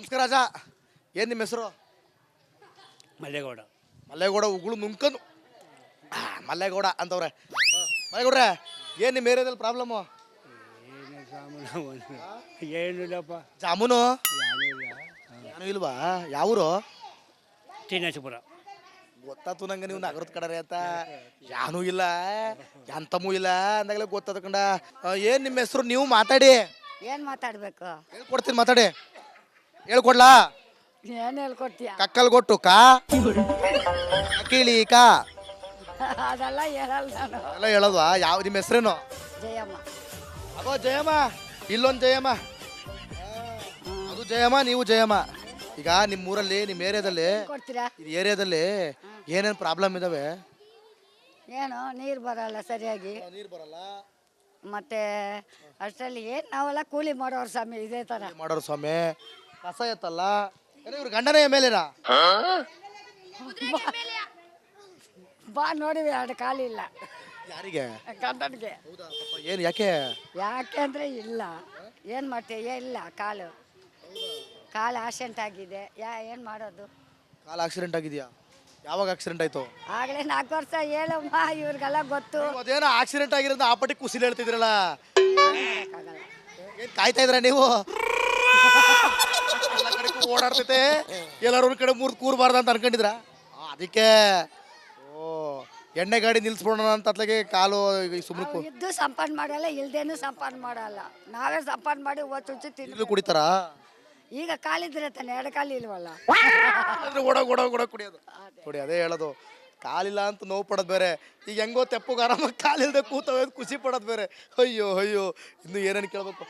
ನಮಸ್ಕಾರ ರಾಜ. ಏನು ನಿಮ್ಮ ಹೆಸರು? ಮಲ್ಲೇಗೌಡ. ಮಲ್ಲೇಗೌಡ ಉಗುಳು ನುಂಕನು ಮಲ್ಲೇಗೌಡ ಅಂತವ್ರೆ. ಮಲ್ಲೇಗೌಡ್ರೆ, ಏನು ನಿಮ್ಮ ಏರಿಯಾದಲ್ಲಿ ಪ್ರಾಬ್ಲಮ್ಮು? ಏನು ಸಾಮಾನು ಏನಿಲ್ಲಪ್ಪ. ಜಾಮೂನು ಯಾರೂ ಇಲ್ಲ. ಏನೂ ಇಲ್ವಾ? ಯಾವೂರು? ಶ್ರೀನಿವಾಸಪುರ. ಗೊತ್ತಾತು ನಂಗೆ ನೀವು ನಗರದ ಕಡೆ ಅಂತ. ಯಾನೂ ಇಲ್ಲ, ಎಂತಮೂ ಇಲ್ಲ ಅಂದಾಗಲೇ ಗೊತ್ತಾದ ಕಂಡ. ಏನು ನಿಮ್ಮ ಹೆಸರು? ನೀವು ಮಾತಾಡಿ. ಏನು ಮಾತಾಡಬೇಕು? ಹೇಳ್ಕೊಡ್ತೀನಿ, ಮಾತಾಡಿ. ಹೇಳ್ಕೊಡ್ಲಾ? ಏನು ಹೇಳ್ಕೊಡ್ತೀಯ? ಕಕ್ಕಲ್ ಕೊಟ್ಟು ಕಾ ಕೀಳಿ ಕಾ ಅದೆಲ್ಲ ಹೇಳಲ್ಲ ನಾನು. ಎಲ್ಲ ಹೇಳೋದ್ವಾ? ಯಾವ ನಿಮ್ಮ ಹೆಸರೇನು? ಜಯಮ್ಮ. ಅಗೋ ಜಯಮ್ಮ, ಇಲ್ಲೊಂದು ಜಯಮ್ಮ, ಅದು ಜಯಮ್ಮ, ನೀವು ಜಯಮ್ಮ. ಈಗ ನಿಮ್ಮ ಊರಲ್ಲಿ, ನಿಮ್ಮ ಏರಿಯಾದಲ್ಲಿ, ಕೊಡ್ತೀರಾ? ಇದು ಏರಿಯಾದಲ್ಲಿ ಏನೇನು ಪ್ರಾಬ್ಲಮ್ ಇದಾವೆ? ಏನು ನೀರು ಬರಲ್ಲ ಸರಿಯಾಗಿ, ನೀರು ಬರಲ್ಲ, ಮತ್ತೆ ಅಷ್ಟರಲ್ಲಿ ಏನು ನಾವೆಲ್ಲ ಕೂಲಿ ಮಾಡೋರು ಸ್ವಾಮಿ ಇದೇ ಥರ ಮಾಡೋರು ಸ್ವಾಮಿ. ಕಸ ಎತ್ತಲ್ಲ. ಇವ್ರ ಗಂಡನೇ ಮೇಲೇನಾ? ಬಾ ನೋಡಿವಿ, ಎರಡು ಕಾಲು ಇಲ್ಲ ಯಾರಿಗೆ? ಗಂಡನಿಗೆ. ಹೌದಾ? ಏನು ಯಾಕೆ? ಯಾಕೆ ಅಂದರೆ ಇಲ್ಲ, ಏನು ಮಾಡ್ತೀವಿ, ಇಲ್ಲ ಕಾಲು ಆಕ್ಸಿಡೆಂಟ್ ಆಗಿದೆ. ಏನು ಮಾಡೋದು? ಕಾಲು ಆಕ್ಸಿಡೆಂಟ್ ಆಗಿದೆಯಾ? ಯಾವಾಗ ಆಕ್ಸಿಡೆಂಟ್ ಆಯ್ತು? ಆಗಲೇ 4 ವರ್ಷ. ಹೇಳಮ್ಮ, ಇವ್ರಿಗೆಲ್ಲ ಗೊತ್ತು. ಅದೇನೋ ಆಕ್ಸಿಡೆಂಟ್ ಆಗಿರೋದು ಆ ಪಟ್ಟಿ ಕುಸಿಲ್ ಹೇಳ್ತಿದ್ರಲ್ಲ. ಆಗಲ್ಲ. ಏನು ಕಾಯ್ತಾ ಇದ್ರ ನೀವು? ಎಲ್ಲ ಕಡೆ ಓಡಾಡ್ತೈತೆ, ಎಲ್ಲರೂ ಒಂದ್ ಕಡೆ ಕೂರ್ಬಾರ್ದು ಅಂತ ಅನ್ಕೊಂಡಿದ್ರ? ಅದಕ್ಕೆ ಓ ಎಣ್ಣೆ ಗಾಡಿ ನಿಲ್ಸ್ಬಿಡೋಣ ಅಂತ ಅತ್ಲಾಗೆ ಕಾಲು ಸುಮ್ಮನೆ ನಾವು ಇದ್ದು ಸಂಪಾದನೆ ಮಾಡಲ್ಲ, ಇಲ್ದೇನು ಸಂಪಾದನೆ ಮಾಡಲ್ಲ. ನಾವೇ ಸಂಪಾದನೆ ಮಾಡಿ ಚುಚ್ಚು ತಿನ್ನು. ಕುಡಿತಾರ? ಈಗ ಕಾಲಿದ್ರೆ ತಾನೆ, ಎರಡು ಕಾಲು ಇಲ್ವಲ್ಲ. ಓಡೋಗ್ ಕುಡಿಯೋದು. ಕುಡಿ, ಅದೇ ಹೇಳೋದು. ಕಾಲಿಲ್ಲ ಅಂತ ನೋವು ಪಡೋದು ಬೇರೆ, ಈಗ ಹೆಂಗೋ ತೆಪ್ಪಗೆ ಆರಾಮಾಗಿ ಕಾಲಿಲ್ದೆ ಕೂತವೆ ಖುಷಿ ಪಡೋದು ಬೇರೆ. ಅಯ್ಯೋ ಅಯ್ಯೋ, ಇನ್ನು ಏನೇನು ಕೇಳ್ಬೇಕು?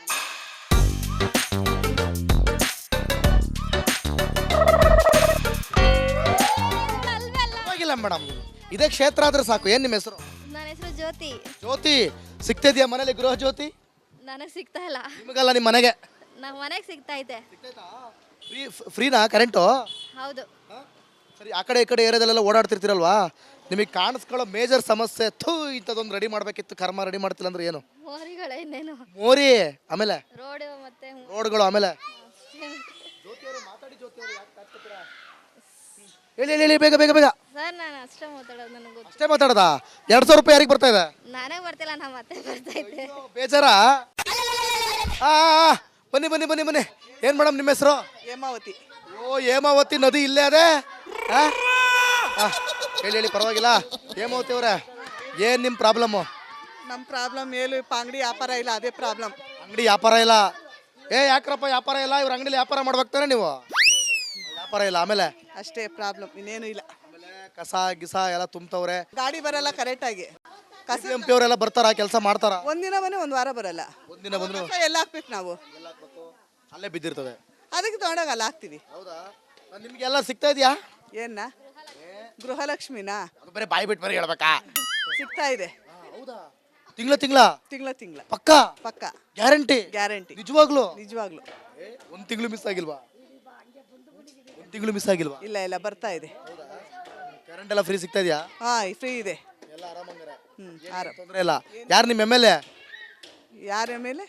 ಮೇಡಮ್, ಇದೇ ಕ್ಷೇತ್ರ ಆದ್ರೆ ಸಾಕು. ಏನ್ ನಿಮ್ಮ ಹೆಸರು? ನನ್ನ ಹೆಸರು ಜ್ಯೋತಿ. ಜ್ಯೋತಿ, ಸಿಗ್ತಿದ್ಯಾ ಮನೇಲಿ ಗೃಹ ಜ್ಯೋತಿ? ನನಗೆ ಸಿಗ್ತಾ ಇಲ್ಲ. ನಿಮಗಲ್ಲ, ನಿಮ್ಮ ಮನೆಗೆ. ನಮ್ಮ ಮನೆಗೆ ಸಿಗ್ತಾ ಐತೆ. ಫ್ರೀನಾ ಕರೆಂಟು? ಹೌದು. ಸರಿ, ಆ ಕಡೆ ಈ ಕಡೆ ಏರಿಯಾದಲ್ಲೆಲ್ಲ ಓಡಾಡ್ತಿರ್ತೀರಲ್ವಾ, ನಿಮಗೆ ಕಾಣಿಸ್ಕೊಳ್ಳೋ ಮೇಜರ್ ಸಮಸ್ಯೆ ಇಂಥದ್ದೊಂದು ರೆಡಿ ಮಾಡ್ಬೇಕಿತ್ತು, ಕರ್ಮ ರೆಡಿ ಮಾಡ್ತಿಲ್ಲ ಅಂದ್ರೆ ಏನು? ಮೋರಿಗಳು ಇನ್ನೇನು? ಮೋರಿ, ಆಮೇಲೆ ರೋಡ್ ಮತ್ತೆ ರೋಡ್ಗಳು, ಆಮೇಲೆ ಹೇಳಿ ಹೇಳಿ ಬೇಗ ಬೇಗ ಬೇಗ. ಸರ್, ನಾನು ಅಷ್ಟೇ ಮಾತಾಡೋದು, ನನಗೆ ಗೊತ್ತು. ಅಷ್ಟೇ ಮಾತಾಡೋದಾ? 200 ರೂಪಾಯಿ ಯಾರಿಗೆ ಬರ್ತಾ ಇದೆ? ನನಗೆ ಬರ್ತಿಲ್ಲ, ನಮ್ಮ ಮತ್ತೆ ಬರ್ತಾ ಐತೆ. ಬೇಜಾರಾ? ಬನ್ನಿ ಬನ್ನಿ ಬನ್ನಿ ಬನ್ನಿ. ಏನ್ ಮೇಡಮ್ ನಿಮ್ಮ ಹೆಸರು? ಹೇಮಾವತಿ. ಓ, ಹೇಮಾವತಿ ನದಿ ಇಲ್ಲೇ ಅದೇ. ಹೇಳಿ ಹೇಳಿ, ಪರವಾಗಿಲ್ಲ. ಹೇಮಾವತಿ ಅವರೇ, ಏನ್ ನಿಮ್ಮ ಪ್ರಾಬ್ಲಮ್ಮು? ನಮ್ಮ ಪ್ರಾಬ್ಲಮ್ ಏನು, ಅಂಗಡಿ ವ್ಯಾಪಾರ ಇಲ್ಲ, ಅದೇ ಪ್ರಾಬ್ಲಮ್. ಅಂಗಡಿ ವ್ಯಾಪಾರ ಇಲ್ಲ? ಯಾಕ್ರಪ್ಪ ವ್ಯಾಪಾರ ಇಲ್ಲ? ಇವ್ರ ಅಂಗಡಿಲಿ ವ್ಯಾಪಾರ ಮಾಡ್ಬೇಕಾರೆ ನೀವು? ವ್ಯಾಪಾರ ಇಲ್ಲ, ಆಮೇಲೆ ಅಷ್ಟೇ ಪ್ರಾಬ್ಲಮ್, ಇನ್ನೇನು ಇಲ್ಲ. ಕಸ ಗಿಸ ಎಲ್ಲ ತುಂಬ್ತವ್ರೆ. ಗಾಡಿ ಬರಲ್ಲ ಕರೆಕ್ಟಾಗಿ. ಎಂ ಪಿ ಅವರೆಲ್ಲ ಬರ್ತಾರ, ಕೆಲಸ ಮಾಡ್ತಾರ? ಒಂದಿನ ಬನ್ನಿ, ಒಂದು ವಾರ ಬರಲ್ಲ. ಒಂದಿನ ಬಂದ್ರು ಕಸ ಎಲ್ಲ ಹಾಕ್ಬೇಕು ನಾವು, ಅಲ್ಲೇ ಬಿದ್ದಿರ್ತದೆ. ಅದಕ್ಕೆ ತೊಗೊಂಡೋಗಿ ಅಲ್ಲಿ ಹಾಕ್ತೀವಿ. ಹೌದಾ? ನಿಮ್ಗೆಲ್ಲ ಸಿಗ್ತಾ ಇದೆಯಾ? ಏನ ಗೃಹಲಕ್ಷ್ಮಿನಾ? ಅದು ಬರೀ ಬಾಯಿ ಬಿಟ್ಟು ಬರೀ ಹೇಳ್ಬೇಕಾ? ಸಿಗ್ತಾ ಇದೆ. ಹೌದಾ? ತಿಂಗಳ ತಿಂಗಳ ಪಕ್ಕ ಪಕ್ಕ ಗ್ಯಾರಂಟಿ? ಗ್ಯಾರಂಟಿ. ನಿಜವಾಗ್ಲು? ನಿಜವಾಗ್ಲು. ಒಂದು ತಿಂಗಳು ಮಿಸ್ ಆಗಿಲ್ವಾ? ಒಂದು ತಿಂಗಳು ಮಿಸ್ ಆಗಿಲ್ವಾ? ಇಲ್ಲ ಬರ್ತಾ ಇದೆ. ಕರೆಂಟ್ ಎಲ್ಲ ಫ್ರೀ ಸಿಗ್ತಾ ಇದೆಯಾ? ಹಾ, ಫ್ರೀ ಇದೆ. ಎಲ್ಲ ಆರಾಮಂಗಾರೆ? ಆರಾಮ್. ತೊಂದರೆ ಇಲ್ಲ. ಯಾರು ನಿಮ್ಮ ಎಮ್ ಎಲ್ ಎ? ಯಾರ ಮೇಲೆ?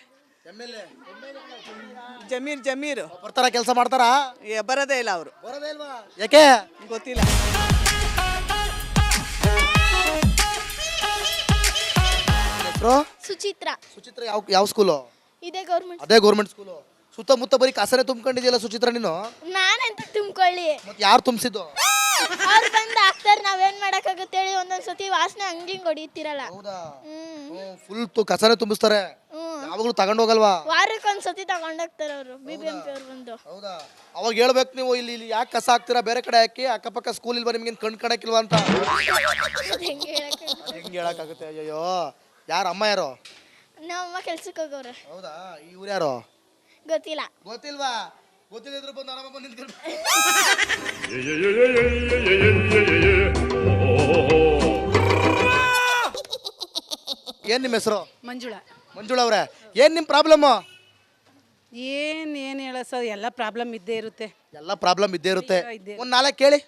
ಜಮೀರು ಬರ್ತಾರ, ಕೆಲಸ ಮಾಡ್ತಾರಾ? ಬರೋದೇ ಇಲ್ಲ ಅವರು. ಬರೋದೇ ಇಲ್ವಾ? ಯಾಕೆ ಗೊತ್ತಿಲ್ಲ. ಸುಚಿತ್ರ. ಸುಚಿತ್ರ ಯಾವ ಸ್ಕೂಲು? ಇದೇ ಗೌರ್ಮೆಂಟ್. ಅದೇ ಗೌರ್ಮೆಂಟ್ ಸ್ಕೂಲು. ಸುತ್ತಮುತ್ತ ಬರೀ ಕಸರೆ ತುಂಬ್ಕೊಂಡಿದ್ಯಲ್ಲ ಸುಚಿತ್ರ ನೀನು. ನಾನೆಂತ ತುಂಬ್ಕೊಳ್ಳಿ, ಮತ್ತೆ ಯಾರು ತುಂಬಿಸಿದ್ದು? ಅವ್ರು ಬಂದು ಹಾಕ್ತಾರೆ, ನಾವೇನ್ ಮಾಡಕ್ಕಾಗುತ್ತೆ ಹೇಳಿ. ಒಂದೊಂದ್ಸತಿ ವಾಸನೆ ಹಂಗೆ ಹೊಡಿತಿರಲ್ಲ. ಹೌದಾ? ಫುಲ್ ಕಸರೆ ತುಂಬಿಸ್ತಾರೆ. ಯಾವಾಗಲೂ ತಗೊಂಡ್ ಹೋಗಲ್ವಾ? ವಾರಕ್ಕೊಂದ್ಸತಿ ತಗೊಂಡೋಗ್ತಾರೆ ಅವರು, BBMP ಅವ್ರು ಬಂದು. ಹೌದಾ? ಅವಾಗ ಹೇಳ್ಬೇಕು ನೀವು, ಇಲ್ಲಿ ಯಾಕೆ ಕಸ ಹಾಕ್ತೀರಾ, ಬೇರೆ ಕಡೆ ಹಾಕಿ, ಅಕ್ಕಪಕ್ಕ ಸ್ಕೂಲ್ ಇಲ್ವಾ ನಿಮ್ಗೆ, ಕಣ್ ಕಣಕ್ಕಿಲ್ವಾ ಅಂತ. ಹೆಂಗೆ ಹೇಳಕ್ಕಾಗುತ್ತೆ? ಅಯ್ಯೋ, ಯಾರು ಅಮ್ಮ? ಯಾರು? ನಮ್ಮಮ್ಮ ಕೆಲ್ಸಕ್ಕೆ ಹೋಗೋರು. ಹೌದಾ? ಇವ್ರು ಯಾರು? ಗೊತ್ತಿಲ್ಲ. ಗೊತ್ತಿಲ್ವಾ? ಗೊತ್ತಿದ್ರು ಬಂದು ಆರಾಮ ಬಂದು ನಿಂತ್ಕೊಂಡು. ಏನ್ ನಿಮ್ಮ ಹೆಸರು? ಮಂಜುಳಾ. ಮಂಜುಳಾ ಅವ್ರೆ, ಏನ್ ನಿಮ್ ಪ್ರಾಬ್ಲಮ್? ಏನು ಹೇಳ ಸರ್, ಎಲ್ಲ ಪ್ರಾಬ್ಲಮ್ ಇದ್ದೇ ಇರುತ್ತೆ. ಎಲ್ಲ ಪ್ರಾಬ್ಲಮ್ ಇದ್ದೇ ಇರುತ್ತೆ. ಇದ್ದೇ. ಒಂದ್ 4 ಕೇಳಿ.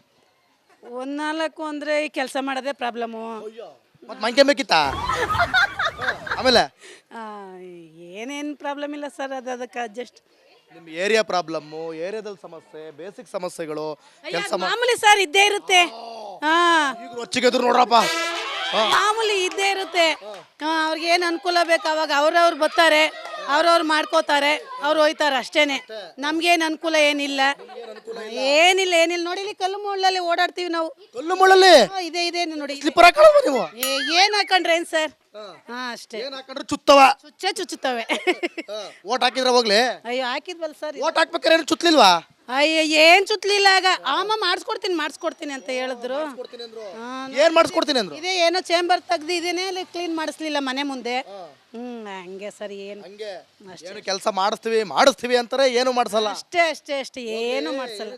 4 ಅಂದರೆ ಈ ಕೆಲಸ ಮಾಡೋದೇ ಪ್ರಾಬ್ಲಮ್ಮು. ಮತ್ತೆ ಮಂಕೆ ಬೇಕಿತ್ತಾ? ಆಮೇಲೆ ಏನೇನು ಪ್ರಾಬ್ಲಮ್ ಇಲ್ಲ ಸರ್, ಅದಕ್ಕೆ ಅಡ್ಜಸ್ಟ್. ನಿಮ್ಮ ಏರಿಯಾ ಪ್ರಾಬ್ಲಮ್ಮು, ಏರಿಯಾದಲ್ಲಿ ಸಮಸ್ಯೆ, ಬೇಸಿಕ್ ಸಮಸ್ಯೆಗಳು, ಕೆಲಸ ಮಾಮೂಲಿ ಸರ್ ಇದ್ದೇ ಇರುತ್ತೆ. ಹಾ ಈಗ ರೊಚ್ಚಿಗೆದ್ರು ನೋಡ್ರಪ್ಪ. ಮಾಮೂಲಿ ಇದ್ದೇ ಇರುತ್ತೆ. ಅವ್ರಿಗೆ ಏನು ಅನುಕೂಲ ಬೇಕು ಅವಾಗ ಅವ್ರವ್ರು ಬರ್ತಾರೆ, ಅವ್ರವ್ರು ಮಾಡ್ಕೋತಾರೆ, ಅವ್ರು ಹೋಯ್ತಾರೆ ಅಷ್ಟೇನೆ. ನಮ್ಗೇನು ಅನುಕೂಲ ಏನಿಲ್ಲ, ಏನಿಲ್ಲ ನೋಡಿ ಇಲ್ಲಿ ಕಲ್ಲು ಮುಳ್ಳಲ್ಲಿ ಓಡಾಡ್ತೀವಿ ನಾವು. ಕಲ್ಲು ಮುಳ್ಳಲ್ಲಿ ಇದೆ ಇದೆ ನೋಡಿ. ಸ್ಲಿಪ್ಪರ್ ಹಾಕೊಳ್ಳೋದು ನೀವು? ಏನ್ ಹಾಕೊಂಡ್ರೆ ಏನ್ ಸರ್? ಹಾ ಅಷ್ಟೇ. ಏನ್ ಹಾಕೊಂಡ್ರೆ ಚುತ್ತವ? ಚುಚ್ಚುತ್ತವೆ. ಓಟ್ ಹಾಕಿದ್ರೆ ಹೋಗ್ಲಿ? ಅಯ್ಯೋ ಹಾಕಿದ್ವಲ್ಲ ಸರ್. ಓಟ್ ಹಾಕ್ಬೇಕಾರೆ ಏನು ಚುತ್ತಲಿಲ್ವಾ? ಅಯ್ಯೋ ಏನ್ ಚುತ್ಲಿಲ್ಲ. ಆಗ ಆಮ ಮಾಡಿಸ್ಕೊಡ್ತೀನಿ ಅಂತ ಹೇಳಿದ್ರು. ಏನ್ ಮಾಡಿಸ್ಕೊಡ್ತೀನಿ ಅಂದ್ರು? ಇದೇ ಏನೋ ಚೇಂಬರ್ ತೆಗ್ದು ಇದೇನೇ ಕ್ಲೀನ್ ಮಾಡಿಸ್ಲಿಲ್ಲ ಮನೆ ಮುಂದೆ. ಹಂಗೆ ಸರ್ ಏನು ಹಂಗೆ ಏನು ಕೆಲಸ ಮಾಡಿಸ್ತೀವಿ ಅಂತಾರೆ, ಏನು ಮಾಡಿಸಲ್ಲ. ಅಷ್ಟೇ ಏನು ಮಾಡ್ಸಲ್ಲ.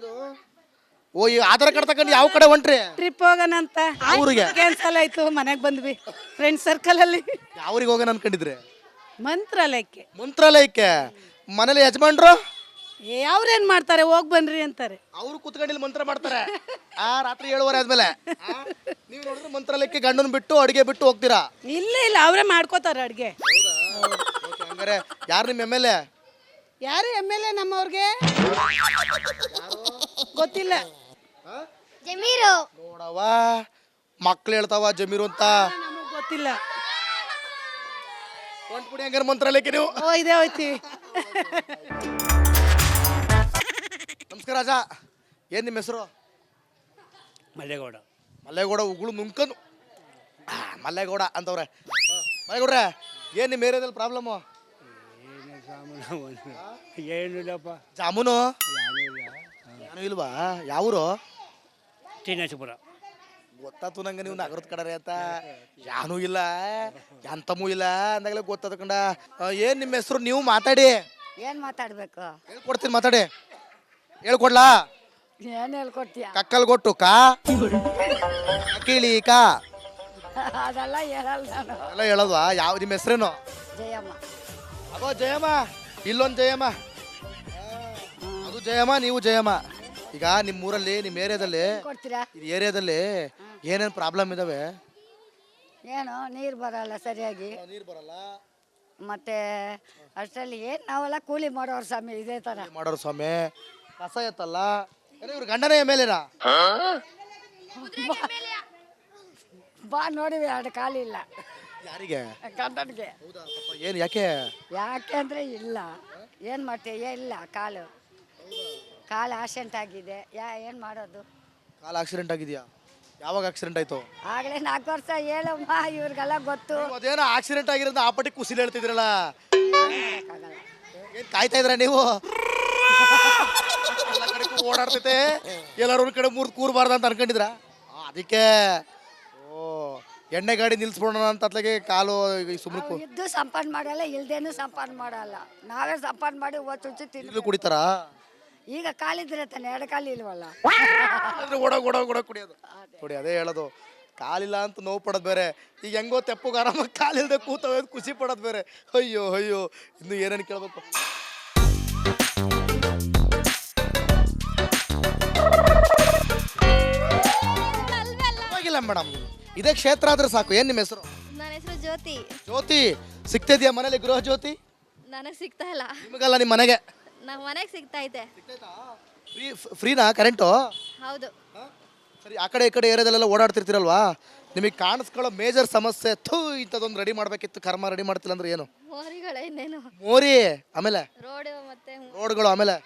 ಓ ಈ ಆಧಾರ್ ಕಾರ್ಡ್ ತಗೊಂಡು ಯಾವ ಕಡೆ ಹೊಂಟ್ರಿ? ಟ್ರಿಪ್ ಹೋಗೋಣ ಅಂತ ಊರಿಗೆ ಕ್ಯಾನ್ಸಲ್ ಆಯ್ತು, ಮನೆಗೆ ಬಂದ್ವಿ ಫ್ರೆಂಡ್ ಸರ್ಕಲ್ ಅಲ್ಲಿ. ಯಾವ್ರಿಗೆ ಹೋಗೋಣ ಅನ್ಕೊಂಡಿದ್ರೆ? ಮಂತ್ರಾಲಯಕ್ಕೆ. ಮಂತ್ರಾಲಯಕ್ಕೆ? ಮನೇಲಿ ಯಜಮಾನ್ರು ಅವ್ರೇನ್ ಮಾಡ್ತಾರೆ, ಹೋಗ್ ಬನ್ರಿ ಅಂತಾರೆ. ಅವರು ಕೂತ್ಕೊಂಡಿಲ್ಲಿ ಮಂತ್ರ ಮಾಡ್ತಾರೆ ರಾತ್ರಿ 7:30 ಆದ್ಮೇಲೆ. ನೀವು ನೋಡಿದ್ರೆ ಮಂತ್ರಾಲಯಕ್ಕೆ ಗಂಡನ ಬಿಟ್ಟು ಅಡಿಗೆ ಬಿಟ್ಟು ಹೋಗ್ತೀರಾ? ಇಲ್ಲ ಅವರೇ ಮಾಡ್ಕೋತಾರ ಅಡ್ಗೆ. ಹಂಗಾರೆ ಯಾರು ನಿಮ್ಮ ಎಮ್.ಎಲ್.ಎ? ಯಾರು ಎಮ್.ಎಲ್.ಎ ನಮ್ಮವ್ರಿಗೆ ಗೊತ್ತಿಲ್ಲ. ಜಮೀರು ನೋಡವ ಮಕ್ಳು ಹೇಳ್ತಾವ ಜಮೀರು ಅಂತ. ನಮಗ್ ಗೊತ್ತಿಲ್ಲ. ಹೊಂಟ್ಬಿಡಿ ಹಂಗಾರೆ ಮಂತ್ರಾಲಯಕ್ಕೆ ನೀವು. ಇದೇ ಹೋಯ್ತೀವಿ. ನಮಸ್ಕಾರ ರಾಜ, ಏನ್ ನಿಮ್ಮ ಹೆಸರು? ಮಲ್ಲೇಗೌಡ ಉಗುಳು ನುಂಕನು ಮಲ್ಲೇಗೌಡ ಅಂತವ್ರೆ. ಮಲ್ಲೇಗೌಡ್ರೆ, ಏನ್ ನಿಮ್ಮ ಏರಿಯಾದಲ್ಲಿ ಪ್ರಾಬ್ಲಮ್ಮು? ಏನಿಲ್ಲಪ್ಪ. ಜಾಮೂನು ಏನು ಇಲ್ವಾ? ಯಾವೂರು? ಶ್ರೀನಿವಾಸಪುರ. ಗೊತ್ತಾತು ನಂಗೆ ನೀವು ನಗರದ ಕಡೆ ಅಂತ. ಯಾನೂ ಇಲ್ಲ ಎಂತಮೂ ಇಲ್ಲ ಅಂದಾಗಲೇ ಗೊತ್ತಾದ ಕಂಡ. ಏನ್ ನಿಮ್ಮ ಹೆಸರು? ನೀವು ಮಾತಾಡಿ. ಏನು ಮಾತಾಡಬೇಕು? ಹೇಳ್ಕೊಡ್ತೀನಿ, ಮಾತಾಡಿ. ಹೇಳ್ಕೊಡ್ಲಾ? ಏನು ಹೇಳ್ಕೊಡ್ತೀಯ? ಕಕ್ಕಲ್ ಕೊಟ್ಟು ಕಾ ಕೀಳಿ ಕಾ ಅದೆಲ್ಲ ಹೇಳಲ್ಲ ನಾನು. ಎಲ್ಲ ಹೇಳೋದ್ವಾ? ಯಾವ ನಿಮ್ಮ ಹೆಸರೇನು? ಜಯಮ್ಮ. ಅಗೋ ಜಯಮ್ಮ, ಇಲ್ಲೊಂದು ಜಯಮ್ಮ, ಅದು ಜಯಮ್ಮ, ನೀವು ಜಯಮ್ಮ. ಈಗ ನಿಮ್ಮ ಊರಲ್ಲಿ, ನಿಮ್ಮ ಏರಿಯಾದಲ್ಲಿ, ಕೊಡ್ತೀರಾ? ಇದು ಏರಿಯಾದಲ್ಲಿ ಏನೇನು ಪ್ರಾಬ್ಲಮ್ ಇದಾವೆ? ಏನು ನೀರು ಬರಲ್ಲ ಸರಿಯಾಗಿ, ನೀರು ಬರಲ್ಲ, ಮತ್ತೆ ಅಷ್ಟರಲ್ಲಿ ಏನು ನಾವೆಲ್ಲ ಕೂಲಿ ಮಾಡೋರು ಸ್ವಾಮಿ ಇದೇ ಥರ ಮಾಡೋರು ಸ್ವಾಮಿ. ಕಸ ಎತ್ತಲ್ಲ. ಇವ್ರ ಗಂಡನೇ ಎಮ್.ಎಲ್.ಎನಾ? ಬಾ ನೋಡಿವಿ, 2 ಕಾಲಿಲ್ಲ ಯಾರಿಗೆ? ಗಂಡನಿಗೆ. ಏನು ಯಾಕೆ? ಯಾಕೆ ಅಂದರೆ ಇಲ್ಲ, ಏನು ಮಾಡ್ತೀವಿ, ಇಲ್ಲ ಕಾಲು ಆಕ್ಸಿಡೆಂಟ್ ಆಗಿದೆ. ಏನು ಮಾಡೋದು? ಕಾಲು ಆಕ್ಸಿಡೆಂಟ್ ಆಗಿದೆಯಾ? ಯಾವಾಗ ಆಕ್ಸಿಡೆಂಟ್ ಆಯ್ತು? ಆಗಲೇ 4 ವರ್ಷ. ಹೇಳಮ್ಮ, ಇವ್ರಿಗೆಲ್ಲ ಗೊತ್ತು. ಅದೇನೋ ಆಕ್ಸಿಡೆಂಟ್ ಆಗಿರೋದು ಆ ಪಟ್ಟಿ ಕುಸಿಲ್ ಹೇಳ್ತಿದ್ರಲ್ಲ, ಆಗಲ್ಲ. ಏನ್ ಕಾಯ್ತಾ ಇದ್ರ ನೀವು? ಎಲ್ಲ ಕಡೆ ಓಡಾಡ್ತೈತೆ, ಎಲ್ಲರೂ ಒಂದ್ ಕಡೆ ಕೂರ್ಬಾರ್ದು ಅಂತ ಅನ್ಕೊಂಡಿದ್ರ? ಅದಕ್ಕೆ ಓ ಎಣ್ಣೆ ಗಾಡಿ ನಿಲ್ಸ್ಬಿಡೋಣ ಅಂತ ಅತ್ಲಾಗೆ ಕಾಲು ಸುಮ್ಮನೆ ನಾವು ಇದ್ದು ಸಂಪಾದನೆ ಮಾಡಲ್ಲ, ಇಲ್ದೇನು ಸಂಪಾದನೆ ಮಾಡಲ್ಲ. ನಾವೇ ಸಂಪಾದನೆ ಮಾಡಿ ಚುಚ್ಚು ತಿನ್ನು. ಕುಡಿತಾರ? ಈಗ ಕಾಲಿದ್ರೆ ತಾನೆ, 2 ಕಾಲು ಇಲ್ವಲ್ಲ. ಓಡ ಕುಡಿಯೋದು. ನೋಡಿ ಅದೇ ಹೇಳೋದು, ಕಾಲಿಲ್ಲ ಅಂತ ನೋವು ಪಡೋದು ಬೇರೆ, ಈಗ ಹೆಂಗೋ ತೆಪ್ಪಗೆ ಆರಾಮಾಗಿ ಕಾಲಿಲ್ದೆ ಕೂತವೆ ಖುಷಿ ಪಡೋದು ಬೇರೆ. ಅಯ್ಯೋ ಇನ್ನು ಏನೇನು ಕೇಳ್ಬೇಕು? ಮೇಡಮ್, ಇದೇ ಕ್ಷೇತ್ರ ಆದ್ರೆ ಸಾಕು. ಏನ್ ನಿಮ್ಮ ಹೆಸರು? ನನ್ನ ಹೆಸರು ಜ್ಯೋತಿ. ಜ್ಯೋತಿ, ಸಿಗ್ತಿದ್ಯಾ ಮನೇಲಿ ಗೃಹ ಜ್ಯೋತಿ? ನನಗೆ ಸಿಗ್ತಾ ಇಲ್ಲ. ನಿಮಗಲ್ಲ, ನಿಮ್ಮ ಮನೆಗೆ. ನಮ್ಮ ಮನೆಗೆ ಸಿಗ್ತಾ ಐತೆ. ಫ್ರೀನಾ ಕರೆಂಟು? ಹೌದು. ಸರಿ, ಆ ಕಡೆ ಈ ಕಡೆ ಏರಿಯಾದಲ್ಲೆಲ್ಲ ಓಡಾಡ್ತಿರ್ತೀರಲ್ವಾ, ನಿಮಗೆ ಕಾಣಿಸ್ಕೊಳ್ಳೋ ಮೇಜರ್ ಸಮಸ್ಯೆ ಇಂಥದ್ದೊಂದು ರೆಡಿ ಮಾಡ್ಬೇಕಿತ್ತು, ಕರ್ಮ ರೆಡಿ ಮಾಡ್ತಿಲ್ಲ ಅಂದ್ರೆ ಏನು? ಮೋರಿಗಳ ಇನ್ನೇನು? ಮೋರಿ, ಆಮೇಲೆ ರೋಡ್ ಮತ್ತೆ ರೋಡ್ಗಳು, ಆಮೇಲೆ